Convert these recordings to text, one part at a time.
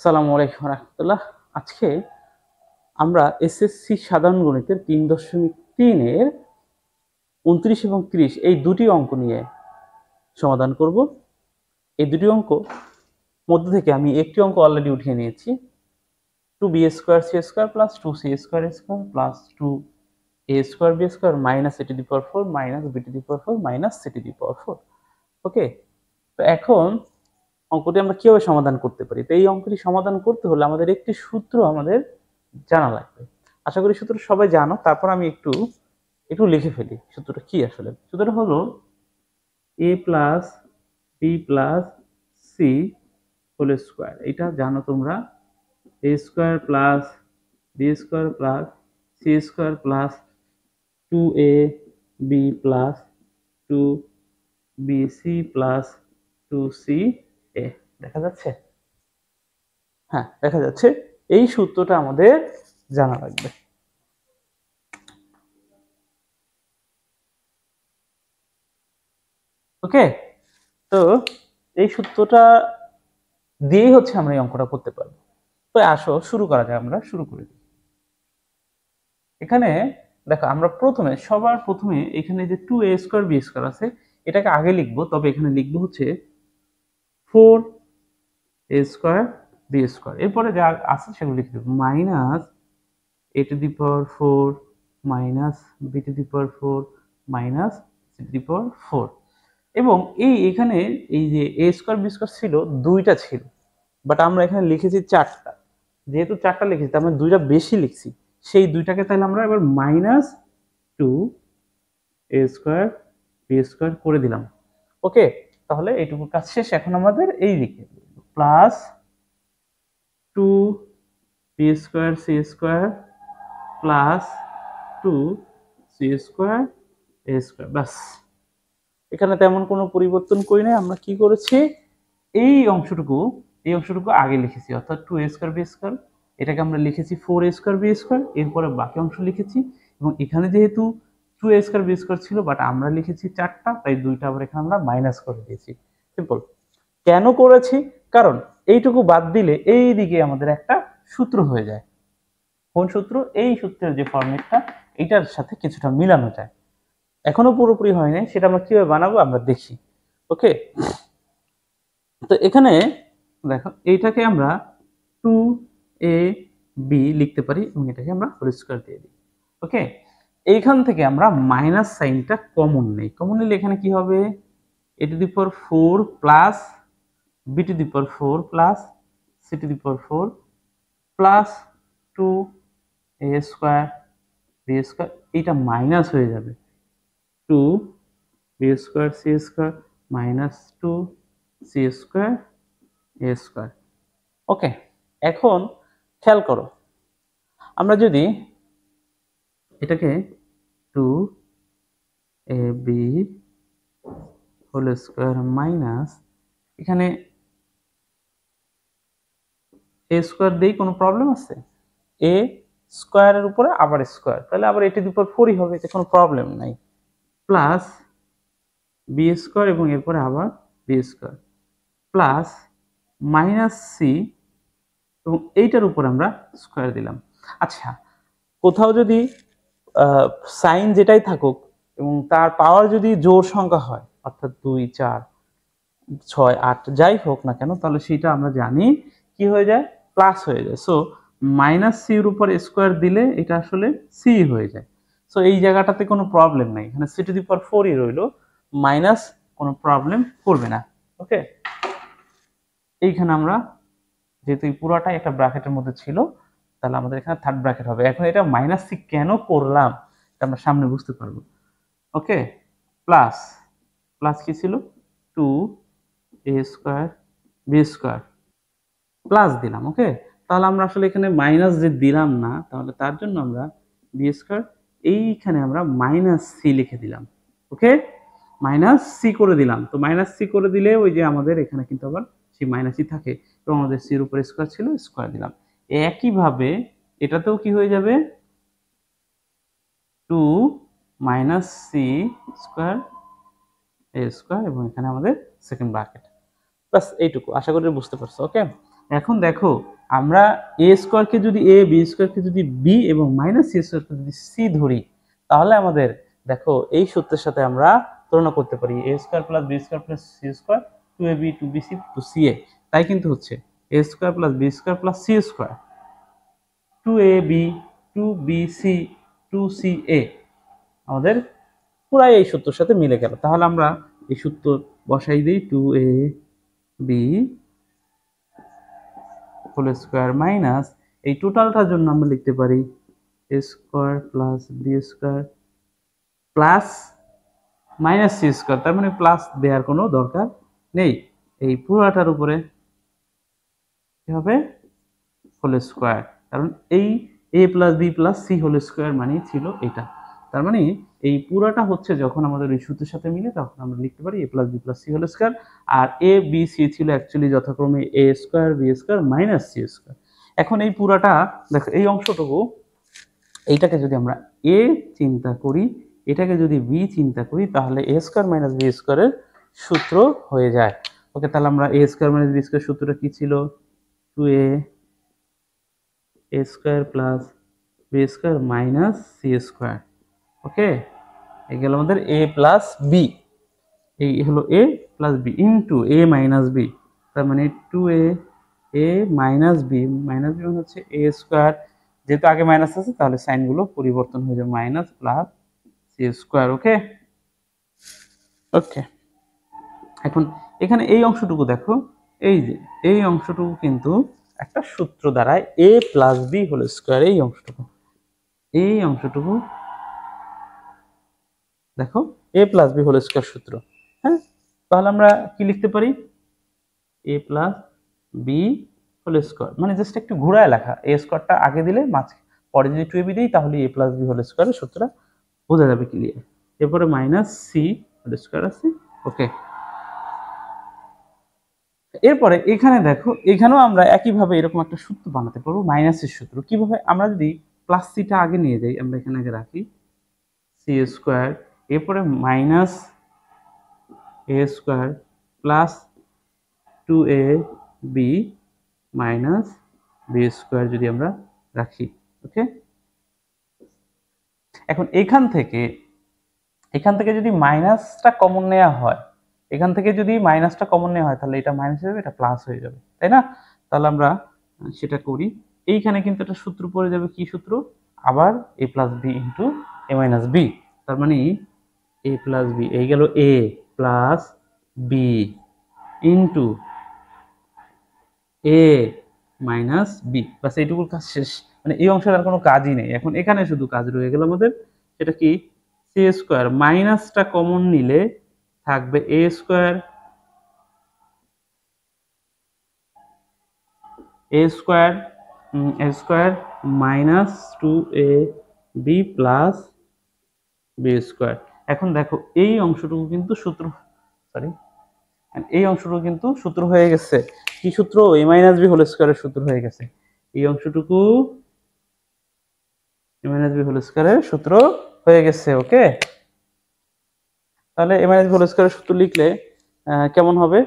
সালামু আলাইকুম রহমতুল্লাহ। আজকে আমরা এসএসসি সাধারণ গণিতের 3.3 এর 29 এবং 30 এই দুটি অঙ্ক নিয়ে সমাধান করব। এই দুটি অঙ্ক মধ্য থেকে আমি একটি অঙ্ক অলরেডি উঠিয়ে নিয়েছি, 2b² c² + 2c² + 2a² b² - a⁴ - b⁴ - c⁴। ওকে, তো এখন অঙ্কটি আমরা কিভাবে সমাধান করতে পারি? তো এই অঙ্কটি সমাধান করতে হলে আমাদের একটি সূত্র জানা লাগবে। আশা করি সূত্রটা সবাই জানো। তারপর আমি একটু লিখে ফেলি সূত্রটা কি আসলে। সূত্রটা হলো a + b + c whole square. এটা জানো তোমরা, a² + b² + c² + 2ab + 2bc + 2ca। দেখা যাচ্ছে? হ্যাঁ, দেখা যাচ্ছে। এই সূত্রটা আমাদের জানা লাগবে। ওকে, তো এই সূত্রটা দিয়েই হচ্ছে আমরা এই অঙ্কটা করতে পারবো। তো আসো শুরু করা যাক, আমরা শুরু করে দিই। এখানে দেখো, আমরা সবার প্রথমে এখানে যে 2a² b² আছে এটাকে আগে লিখবো, তবে এখানে লিখবো হচ্ছে 4a² b²। এরপরে যা আছে সেগুলো লিখে দেবো -a⁴ - b⁴ - c⁴। এবং এখানে এই যে a² b² ছিল, দুইটা ছিল, বাট আমরা এখানে লিখেছি চারটা। যেহেতু চারটা লিখেছি তার মানে দুইটা বেশি লিখছি, সেই দুইটাকে তাহলে আমরা এবার -2a² b² করে দিলাম। ওকে, তাহলে এইটুকু কাজ শেষ। এখন আমাদের এই দিকে plus 2b² c² plus 2c² a²। ব্যাস, এখানে তেমন কোনো পরিবর্তন করি নাই। আমরা কি করেছি, এই অংশটুকু আগে লিখেছি, অর্থাৎ 2a² b², এটাকে আমরা লিখেছি 4a² b², এরপরে বাকি অংশ লিখেছি। এবং এখানে যেহেতু 2a² b² ছিল, বাট আমরা লিখেছি চারটা, তাই দুইটা আবার এখানে আমরা মাইনাস করে দিয়েছি। সিম্পল। কেন করেছি? কারণ এইটুকু বাদ দিলে এই দিকে আমাদের একটা সূত্র হয়ে যায়। কোন সূত্র? এই সূত্রের যে ফরম্যাটটা, এটার সাথে কিছুটা মিলানো যায়। এখনো পুরোপুরি হয় নাই, সেটা আমরা কিভাবে বানাবো আমরা দেখি। ওকে, তো এখানে দেখো, এইটাকে আমরা 2ab লিখতে পারি এবং এটাকে আমরা হোল স্কয়ার দিয়ে দিই। ওকে, এইখান থেকে আমরা মাইনাস সাইনটা কমন নেই। কমন নিলে এখানে কি হবে, a⁴ plus b⁴ plus c⁴ plus 2a² b², এটা মাইনাস হয়ে যাবে 2b² c² minus 2c² a²। ওকে, এখন খেয়াল করো, আমরা যদি এটাকে 2ab হোল স্কয়ার মাইনাস এখানে a² দেই, কোনো প্রবলেম আছে? a স্কয়ারের উপরে আবার স্কয়ার, তাহলে আবার a⁴ হবে, এতে কোনো প্রবলেম নাই। প্লাস b² এবং এরপরে আবার b² প্লাস মাইনাস c এবং এইটার উপর আমরা স্কয়ার দিলাম। আচ্ছা, কোথাও যদি সাইন যেটাই থাকুক এবং তার পাওয়ার যদি জোড় সংখ্যা হয়, অর্থাৎ 2, 4, 6, 8 যাই হোক না কেন, তাহলে সেটা আমরা জানি কি হয়ে যায়, প্লাস হয়ে যায়। সো মাইনাস c এর উপর স্কয়ার দিলে এটা আসলে c হয়ে যায়। সো এই জায়গাটাতে কোনো প্রবলেম নাই, এখানে c⁴ রইলো, মাইনাস কোনো প্রবলেম করবে না। ওকে, এইখানে আমরা যেহেতু এই পুরোটাই একটা ব্র্যাকেটের মধ্যে ছিল, তাহলে আমাদের এখানে থার্ড ব্র্যাকেট হবে। এখন এটা -c কেন করলাম এটা আমরা সামনে বুঝতে পারবো। ওকে, প্লাস কি ছিল, 2a² b² প্লাস দিলাম। ওকে, তাহলে আমরা আসলে এখানে মাইনাস যে দিলাম না, তাহলে তার জন্য আমরা b² এইখানে আমরা -c লিখে দিলাম। ওকে, -c করে দিলাম। তো -c করে দিলে ওই যে আমাদের এখানে কিন্তু আবার সেই মাইনাসই থাকে, এবং আমাদের c এর উপর স্কয়ার ছিল, স্কয়ার দিলাম। একইভাবে এটাতেও কি হয়ে যাবে, 2 c² a² এবং এখানে আমাদের সেকেন্ড ব্র্যাকেট। বাস এইটুকু, আশা করি বুঝতে পারছো। ওকে, এখন দেখো আমরা এ স্কোয়ারকে যদি এ, বি স্কোয়ারকে যদি বি এবং মাইনাস সি স্কোয়ারকে যদি সি ধরি, তাহলে আমাদের দেখো এই সূত্রের সাথে আমরা তুলনা করতে পারি A square plus B square plus C square two A B two B C two C A. তাই কিন্তু হচ্ছে A square plus B square plus C square two A B two B C two C A আমাদের পুরাই এই সূত্রের সাথে মিলে গেল। তাহলে আমরা এই সূত্র বসাই দিই, two A B whole square minus এই টোটালটার জন্য আমরা লিখতে পারি A square plus B square plus minus C square, তার মানে প্লাস দেওয়ার কোনো দরকার নেই। এই পুরাটার উপরে কি হবে হোল স্কোয়ার, কারণ এই A plus B plus C whole square মানে ছিল এটা। তার মানে এই পুরাটা হচ্ছে যখন আমাদের এই সূত্রের সাথে মিলে তখন আমরা লিখতে পারি A plus B plus C whole square. আর এ বি সি ছিল অ্যাকচুয়ালি যথাক্রমে A square B square minus C square. এখন এই পুরাটা দেখো, এই অংশটুকু এইটাকে যদি আমরা এ চিন্তা করি, এটাকে যদি বি চিন্তা করি, তাহলে এ স্কোয়ার মাইনাস বি স্কোয়ারের সূত্র হয়ে যায়। ওকে, তাহলে আমরা A square minus B square সূত্রটা কি ছিল, two A square plus B square minus C square. Okay, এই গেল আমাদের এ প্লাস বি, এই হলো A plus B into A minus B, তার মানে টু এ মাইনাস বি মানে হচ্ছে এ স্কোয়ার, যেহেতু আগে মাইনাস আছে তাহলে সাইনগুলো পরিবর্তন হয়ে যাবে, মাইনাস প্লাস সি স্কোয়ার। ওকে ওকে, এখন এখানে এই অংশটুকু দেখো, এই যে এই অংশটুকু কিন্তু একটা সূত্র দ্বারায় এ প্লাস বি হোল স্কোয়ার, এই অংশটুকু দেখো এ প্লাস বি হোল স্কোয়ার সূত্র। হ্যাঁ, তাহলে আমরা কি লিখতে পারি, A plus B whole square, মানে জাস্ট একটু ঘুরায় লেখা, এ স্কোয়ারটা আগে দিলে পরে যদি টু এ বি দিই তাহলে এ প্লাস বি হোল স্কোয়ারের সূত্রটা বোঝা যাবে ক্লিয়ার। এরপরে মাইনাস সি হোল স্কোয়ার আছে। ওকে, এরপরে এখানে দেখো, এখানেও আমরা একইভাবে এরকম একটা সূত্র বানাতে পারবো, মাইনাসের সূত্র কিভাবে, আমরা যদি প্লাস সিটা আগে নিয়ে যাই, আমরা এখানে আগে রাখি সি স্কোয়ার, এরপরে minus A square plus two A B minus B square যদি আমরা রাখি। ওকে, এখন এখান থেকে যদি মাইনাসটা কমন নেওয়া হয়, এখান থেকে যদি মাইনাসটা কমন নেওয়া হয় তাহলে এটা মাইনাস হয়ে যাবে, এটা প্লাস হয়ে যাবে, তাই না? তাহলে আমরা সেটা করি। এইখানে কিন্তু একটা সূত্র পড়ে যাবে, কি সূত্র, আবার এ plus B into A minus B, তার মানে এ প্লাস বি, এই গেল এ plus B into A minus B, বাস এইটুকুর কাজ শেষ, মানে এই অংশের আর কোনো কাজই নেই। এখন এখানে শুধু কাজ রয়ে গেল আমাদের, সেটা কি, সি স্কোয়ার মাইনাসটা কমন নিলে থাকবে এ square, A square minus two A B plus B square. এখন দেখো এই অংশটুকু কিন্তু সূত্র, সরি, এই অংশটুকু কিন্তু সূত্র হয়ে গেছে, কি সূত্র, এ মাইনাস বি হোল স্কোয়ারের সূত্র হয়ে গেছে। এই অংশটুকু এ মাইনাস বি হোল স্কোয়ারের সূত্র হয়ে গেছে। ওকে, তাহলে এ মাইনাস বি হোল স্কোয়ারের সূত্র লিখলে কেমন হবে,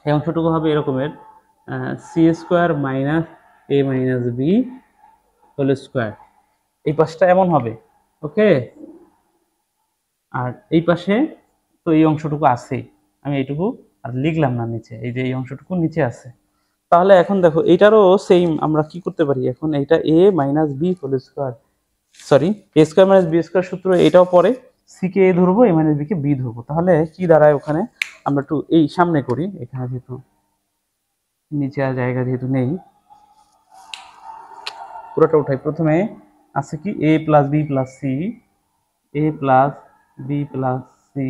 এই অংশটুকু হবে এরকমের, সি স্কোয়ার মাইনাস এ মাইনাস বি হোল স্কোয়ার, এই পাশটা এমন হবে। ওকে, আর এই পাশে তো এই অংশটুকু আছে, আমি এইটুকু আর লিখলাম না নিচে, এই যে এই অংশটুকু নিচে আছে। তাহলে এখন দেখো এইটারও সেম আমরা কি করতে পারি, এখন এইটা A minus B whole square, sorry, A square minus B square সূত্র, এটাও পরে সি কে এ ধরবো, এ মাইনাস বি কে বি ধরবো। তাহলে কি দাঁড়ায়, ওখানে আমরা একটু এই সামনে করি, এখানে যেহেতু নিচে আর জায়গা যেহেতু নেই, পুরোটা উঠাই। প্রথমে আছে কি এ প্লাস বি প্লাস সি, এ প্লাস বি প্লাস সি,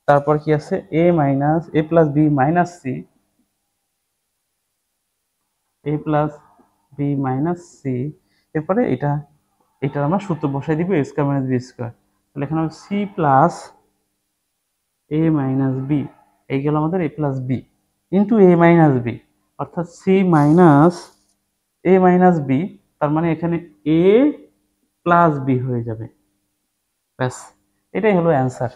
তারপর কি আছে এ মাইনাস এ প্লাস বি মাইনাস সি, এ প্লাস বি মাইনাস সি, এরপরে এটা আমরা সূত্র বসাই দিব এ স্কোয়ার মাইনাস বি স্কোয়ার, তাহলে এখানে হবে C plus A minus B, এই গেল আমাদের A plus B into A minus B, অর্থাৎ সি মাইনাস এ মাইনাস বি, তার মানে এখানে এ প্লাস বি হয়ে যাবে, ব্যাস এটাই হলো অ্যান্সার,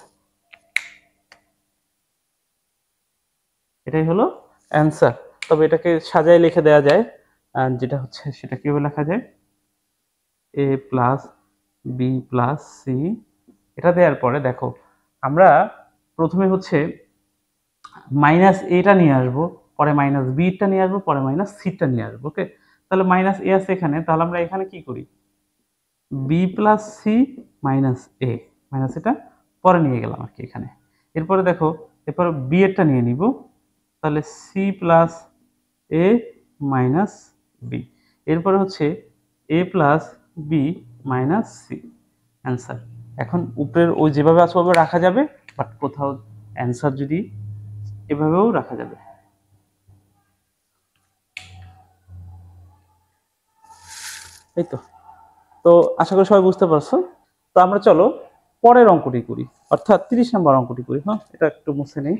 এটাই হলো অ্যান্সার। তবে এটাকে সাজায় লিখে দেওয়া যায়, যেটা হচ্ছে সেটা কিভাবে লেখা যায়, এ প্লাস বি প্লাস সি। এটা দেওয়ার পরে দেখো আমরা প্রথমে হচ্ছে মাইনাস এটা নিয়ে আসবো, পরে মাইনাস বিটা নিয়ে আসবো, পরে মাইনাস সিটা নিয়ে আসবো। ওকে, তাহলে মাইনাস এ আছে এখানে, তাহলে আমরা এখানে কি করি, বি প্লাস সি মাইনাস এ, মাইনাস এটা পরে নিয়ে গেলাম আর কি এখানে। এরপরে দেখো এরপর বি এরটা নিয়ে নিব, তাহলে C plus A minus B. এরপরে হচ্ছে A plus B minus C, answer. এখন উপরের ওই যেভাবে আছে ওভাবে রাখা যাবে, বাট কোথাও অ্যান্সার যদি এভাবেও রাখা যাবে। এই তো, তো আশা করি সবাই বুঝতে পারছো। তো আমরা চলো পরের অঙ্কটি করি, অর্থাৎ 30 নম্বর অঙ্কটি করি। হ্যাঁ, এটা একটু মুছে নেই।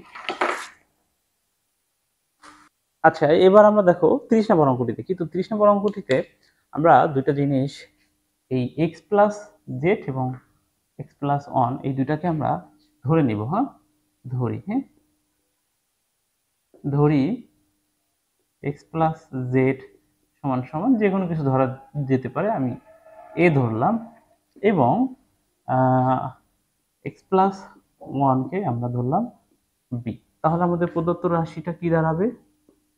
আচ্ছা, এবার আমরা দেখো 30 নম্বর অঙ্কটি দেখি। তো 30 নম্বর অঙ্কটিতে আমরা দুইটা জিনিস, এই এক্স প্লাস জেড এবং এক্স প্লাস ওয়ান, এই দুইটাকে আমরা ধরে নিব। হ্যাঁ, ধরি এক্স প্লাস জেড সমান সমান যে কোনো কিছু ধরা যেতে পারে, আমি এ ধরলাম, এবং এক্স প্লাস ওয়ানকে আমরা ধরলাম বি। তাহলে আমাদের প্রদত্ত রাশিটা কি দাঁড়াবে,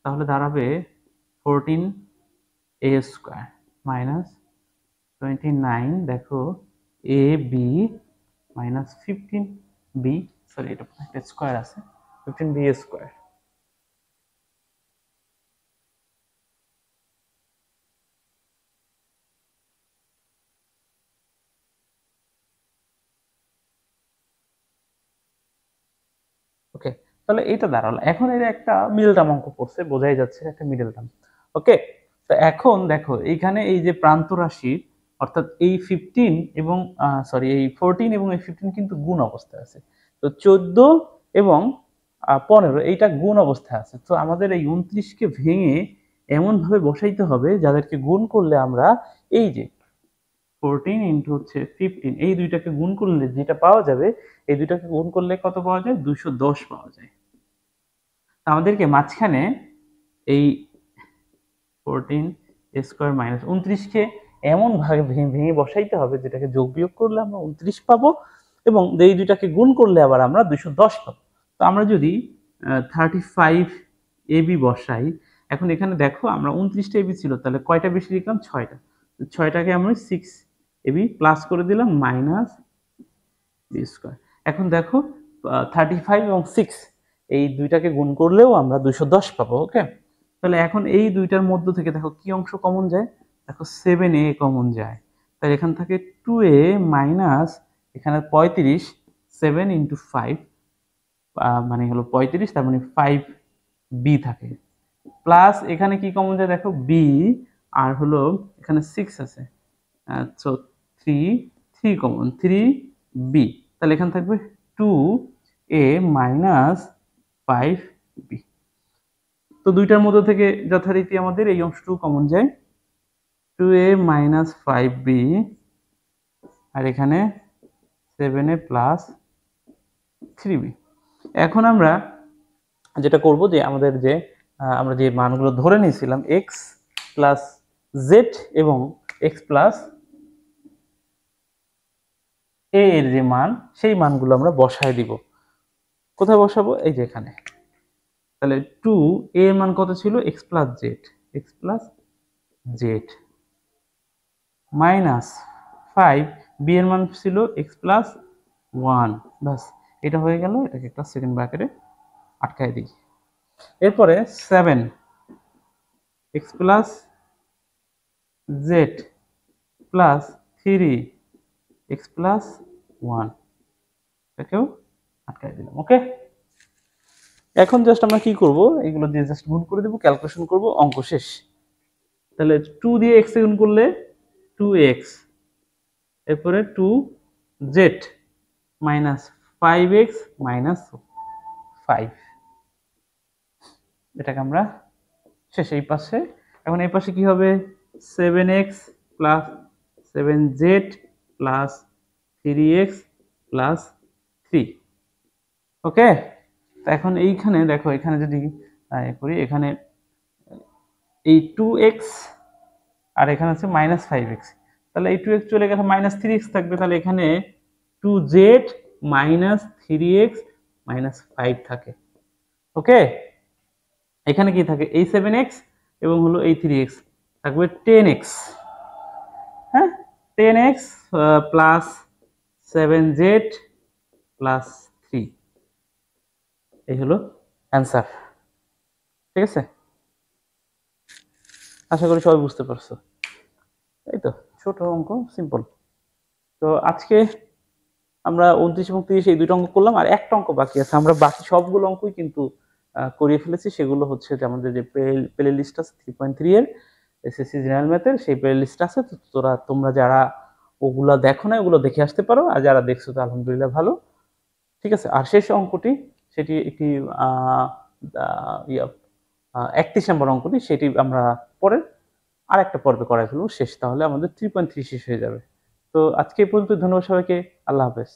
তাহলে দাঁড়াবে 14 এ স্কোয়ার মাইনাস 29 দেখো A B minus 15 B, sorry এটা একটা স্কোয়ার আছে, 15 বি স্কোয়ার। ওকে, তাহলে এইটা দাঁড়ালো। এখন এর একটা মিডল টার্ম অঙ্ক করছে, বোঝাই যাচ্ছে একটা মিডল টার্ম। ওকে, তো এখন দেখো এইখানে এই যে প্রান্ত রাশি, অর্থাৎ এই 15 এবং সরি এই 14 এবং এই 15 কিন্তু গুণ অবস্থায় আছে। তো 14 এবং 15 এইটা গুণ অবস্থায় আছে। তো আমাদের এই 29কে ভেঙে এমন ভাবে বসাইতে হবে যাদেরকে গুণ করলে আমরা এই যে 14 ইন্টু হচ্ছে 15, এই দুইটাকে গুণ করলে যেটা পাওয়া যাবে, এই দুইটাকে গুণ করলে কত পাওয়া যায়, 210 পাওয়া যায়। আমাদেরকে মাঝখানে এই 14 স্কোয়ার মাইনাস 29কে এমন ভাবে ভেঙে বসাইতে হবে যেটাকে যোগ বিয়োগ করলে আমরা 29 পাবো, এবং এই দুইটাকে গুণ করলে আবার আমরা 210 পাবো। তো আমরা যদি 35 এবি বসাই, এখন এখানে দেখো আমরা 29টা এবি ছিল, তাহলে কয়টা বেশি লিখলাম, 6টা। 6টাকে আমরা 6 এবি প্লাস করে দিলাম মাইনাস বি স্কোয়ার। এখন দেখো 35 এবং 6 এই দুইটাকে গুণ করলেও আমরা 210 পাবো। ওকে, তাহলে এখন এই দুইটার মধ্য থেকে দেখো কি অংশ কমন যায়, দেখো 7a কমন যায়। তাহলে এখান থেকে 2a মাইনাস এখানে 35, 7 ইন্টু 5 মানে হলো 35, তার মানে 5b থাকে, প্লাস এখানে কি কমন যায় দেখো b, আর হলো এখানে 6 আছে, সো 3 কমন, 3b। তাহলে এখানে থাকবে 2a মাইনাস 5b। তো দুইটার মধ্যে থেকে যথারীতি আমাদের এই অংশটুকু কমন যায়, 2a মাইনাস 5b, আর এখানে 7a প্লাস 3b। এখন আমরা যেটা করব যে আমাদের যে আমরা যে মানগুলো ধরে নিয়েছিলাম x প্লাস জেড এবং x প্লাস এ এর যে মান, সেই মানগুলো আমরা বসায় দিব। কোথায় বসাবো, এই যে এখানে। তাহলে 2 a এর মান কত ছিল, x plus Z minus 5 b এর মান ছিল x প্লাস 1, বাস এটা হয়ে গেল। এটাকে একটা সেকেন্ড ব্র্যাকেটে আটকায় দিই। এরপরে 7 x plus Z plus 3 x plus 1, এটাকেও আটকায় দিলাম। ওকে, এখন জাস্ট আমরা কি করব, এগুলো দিয়ে জাস্ট গুণ করে দেব, ক্যালকুলেশন করব, অঙ্ক শেষ। তাহলে 2 দিয়ে x গুণ করলে 2x, এরপরে 2z মাইনাস 5x মাইনাস 5, এটাকে আমরা শেষ এই পাশে। এখন এই পাশে কি হবে, 7x plus 7z plus 3x plus 3। ওকে, এখন এইখানে দেখো, এখানে যদি করি, এখানে এই 2x আর এখানে আছে -5x, তাহলে এই 2x চলে গেলে -3x থাকবে, তাহলে এখানে 2z - 3x - 5 থাকে। ওকে, এখানে কি থাকে এই 7x এবং হলো এই 3x থাকবে 10x। হ্যাঁ, 10x প্লাস 7z প্লাস 3, এই হলো অ্যান্সার। ঠিক আছে, আশা করি সবাই বুঝতে পারছো। এই তো ছোট অঙ্ক, সিম্পল। তো আজকে আমরা 29 এবং 30 এই দুটো অঙ্ক করলাম, আর একটা অঙ্ক বাকি আছে। আমরা বাকি সবগুলো অঙ্কই কিন্তু করিয়ে ফেলেছি। সেগুলো হচ্ছে যে আমাদের যে প্লে লিস্ট আছে 3.3 এর এসএসসি জেনারেল ম্যাথের, সেই প্লে লিস্ট আছে। তো তোমরা যারা ওগুলা দেখো না, ওগুলো দেখে আসতে পারো, আর যারা দেখছো তো আলহামদুলিল্লাহ ভালো। ঠিক আছে, আর শেষ অঙ্কটি সেটি একটি 31 নম্বর অঙ্কটি, সেটি আমরা পরের আর একটা পর্বে করাই ফেলবো শেষ, তাহলে আমাদের 3.3 শেষ হয়ে যাবে। তো আজকে এই পর্যন্ত, ধন্যবাদ সবাইকে, আল্লাহ হাফেজ।